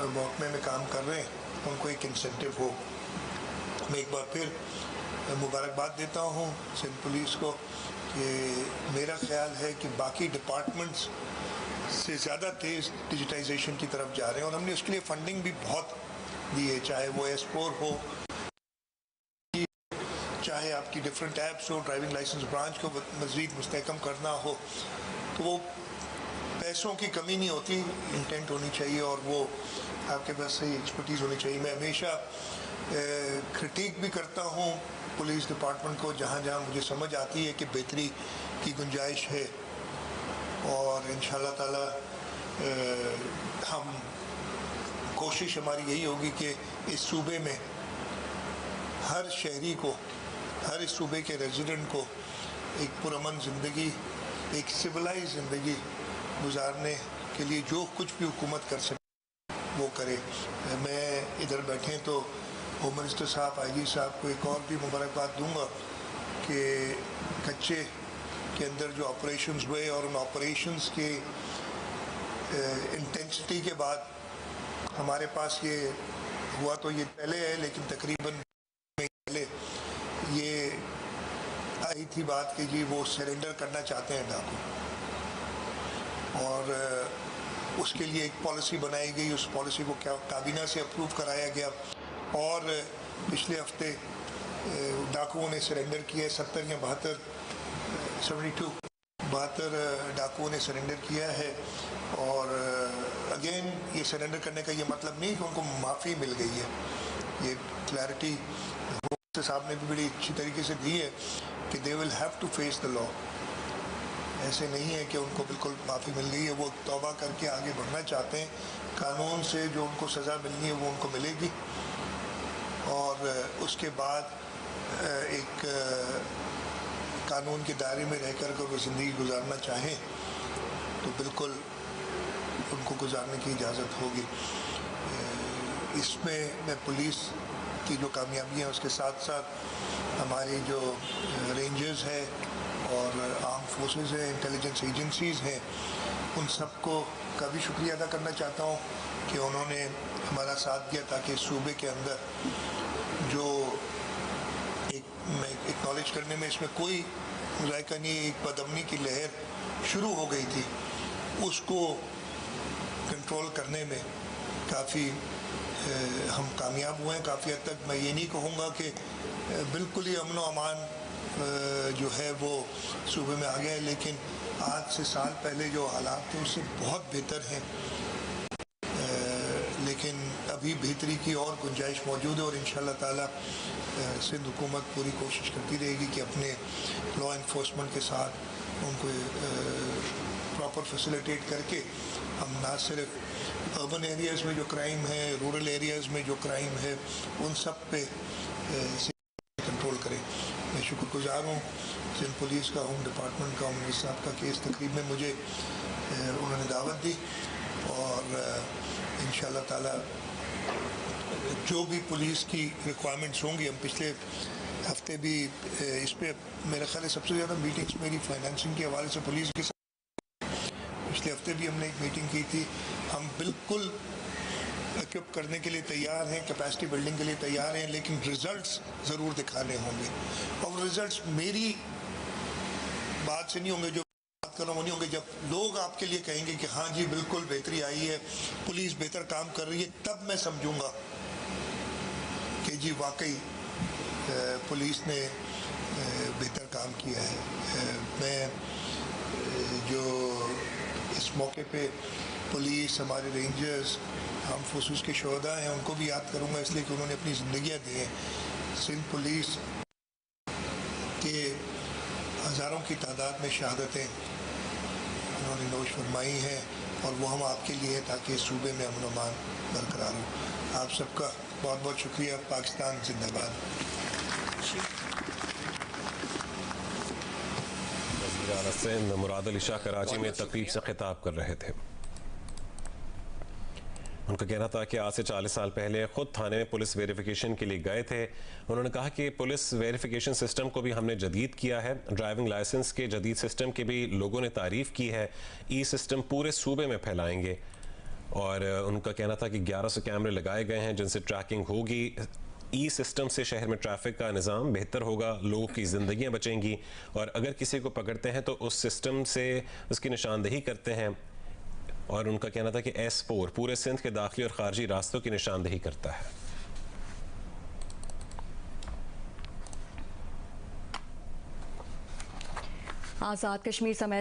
महकमे में काम कर रहे हैं उनको एक इंसेंटिव हो। मैं एक बार फिर मुबारकबाद देता हूँ सिंध पुलिस को कि मेरा ख्याल है कि बाकी डिपार्टमेंट्स से ज़्यादा तेज़ डिजिटाइजेशन की तरफ जा रहे हैं और हमने उसके लिए फंडिंग भी बहुत दी है, चाहे वो S4 हो, चाहे आपकी डिफरेंट ऐप्स हो, ड्राइविंग लाइसेंस ब्रांच को मज़ीद मुस्तहकम करना हो। तो वो पैसों की कमी नहीं होती, इंटेंट होनी चाहिए और वो आपके पास सही एक्सपर्टीज़ होनी चाहिए। मैं हमेशा क्रिटिक भी करता हूँ पुलिस डिपार्टमेंट को जहाँ जहाँ मुझे समझ आती है कि बेहतरी की गुंजाइश है और इंशाअल्लाह ताला हम कोशिश हमारी यही होगी कि इस सूबे में हर शहरी को, हर इस सूबे के रेजिडेंट को एक पुरअमन ज़िंदगी, एक सिविलाइज ज़िंदगी गुजारने के लिए जो कुछ भी हुकूमत कर सके वो करे। मैं इधर बैठे तो होम मिनिस्टर साहब, IG साहब को एक और भी मुबारकबाद दूंगा कि कच्चे के अंदर जो ऑपरेशंस हुए और उन ऑपरेशंस के इंटेंसिटी के बाद हमारे पास ये हुआ, तो ये पहले है लेकिन तकरीबन पहले ये आई थी बात कि जी वो सरेंडर करना चाहते हैं डाकू, और उसके लिए एक पॉलिसी बनाई गई। उस पॉलिसी को क्या काबीना से अप्रूव कराया गया और पिछले हफ्ते डाकुओं ने सरेंडर किया है। 72 डाकुओं ने सरेंडर किया है और अगेन ये सरेंडर करने का ये मतलब नहीं कि उनको माफ़ी मिल गई है। ये क्लैरिटी साहब ने भी बड़ी अच्छी तरीके से दी है कि they will have to face the law. ऐसे नहीं है कि उनको बिल्कुल माफ़ी मिल गई है, वो तौबा करके आगे बढ़ना चाहते हैं। कानून से जो उनको सज़ा मिलनी है वो उनको मिलेगी और उसके बाद एक कानून के दायरे में रहकर अगर वो ज़िंदगी गुजारना चाहें तो बिल्कुल उनको गुजारने की इजाज़त होगी। इसमें मैं पुलिस की जो कामयाबियाँ उसके साथ साथ हमारी जो रेंजर्स है और आर्म फोर्सेस हैं, इंटेलिजेंस एजेंसीज़ हैं, उन सबको का भी शुक्रिया अदा करना चाहता हूँ कि उन्होंने हमारा साथ दिया ताकि सूबे के अंदर जो मैं एक्नॉलेज करने में इसमें कोई मुज़ायका नहीं, एक बदअमनी की लहर शुरू हो गई थी, उसको कंट्रोल करने में काफ़ी हम कामयाब हुए हैं काफ़ी हद तक। मैं ये नहीं कहूँगा कि बिल्कुल ही अमन व अमान जो है वो सूबे में आ गया है, लेकिन आज से साल पहले जो हालात थे उससे बहुत बेहतर हैं, लेकिन अभी बेहतरी की और गुंजाइश मौजूद है और इंशाअल्लाह ताला सिंध हुकूमत पूरी कोशिश करती रहेगी कि अपने लॉ इन्फोर्समेंट के साथ उनको प्रॉपर फैसिलिटेट करके हम ना सिर्फ अर्बन एरियाज़ में जो क्राइम है, रूरल एरियाज़ में जो क्राइम है, उन सब पे कंट्रोल करें। मैं शुक्रगुजार हूँ सिंध पुलिस का, होम डिपार्टमेंट का, मिनिस्टर साहब का कि इस तकरीब में मुझे उन्होंने दावत दी और इंशाअल्लाह ताला जो भी पुलिस की रिक्वायरमेंट्स होंगी, हम पिछले हफ्ते भी इस पर मेरे ख्याल सबसे ज़्यादा मीटिंग्स मेरी फाइनेंसिंग के हवाले से पुलिस के साथ, पिछले हफ्ते भी हमने एक मीटिंग की थी। हम बिल्कुल इक्विप करने के लिए तैयार हैं, कैपेसिटी बिल्डिंग के लिए तैयार हैं, लेकिन रिजल्ट्स ज़रूर दिखाने होंगे और रिजल्ट्स मेरी बात से नहीं होंगे, जो बात कर रहा हूँ नहीं होंगे। जब लोग आपके लिए कहेंगे कि हाँ जी बिल्कुल बेहतरी आई है, पुलिस बेहतर काम कर रही है, तब मैं समझूंगा कि जी वाकई पुलिस ने बेहतर काम किया है। मैं जो इस मौके पे पुलिस, हमारे रेंजर्स, आर्म फोर्सेस के शोहदा हैं, उनको भी याद करूंगा इसलिए कि उन्होंने अपनी ज़िंदगियाँ दी हैं। सिंध पुलिस के हज़ारों की तादाद में शहादतें उन्होंने नोश फरमाई हैं और वो हम आपके लिए हैं ताकि इस सूबे में अमन अमान बरकरार हो। आप सबका बहुत बहुत शुक्रिया। पाकिस्तान जिंदाबाद। सिंध मुराद अली शाह कराची में तकरीब से खिताब कर रहे थे। उनका कहना था कि आज से 40 साल पहले खुद थाने में पुलिस वेरिफिकेशन के लिए गए थे। उन्होंने कहा कि पुलिस वेरिफिकेशन सिस्टम को भी हमने जदीद किया है, ड्राइविंग लाइसेंस के जदीद सिस्टम की भी लोगों ने तारीफ़ की है। ई सिस्टम पूरे सूबे में फैलाएंगे। اور ان کا کہنا تھا کہ 1100 کیمرے لگائے گئے ہیں جن سے ٹریکنگ ہوگی. ای سسٹم سے شہر میں ٹریفک کا نظام بہتر ہوگا, لوگوں کی زندگیاں بچیں گی, اور اگر کسی کو پکڑتے ہیں تو اس سسٹم سے اس کی نشاندہی کرتے ہیں. اور ان کا کہنا تھا کہ S4 پورے سندھ کے داخلی اور خارجی راستوں کی نشاندہی کرتا ہے. آزاد کشمیر سمیت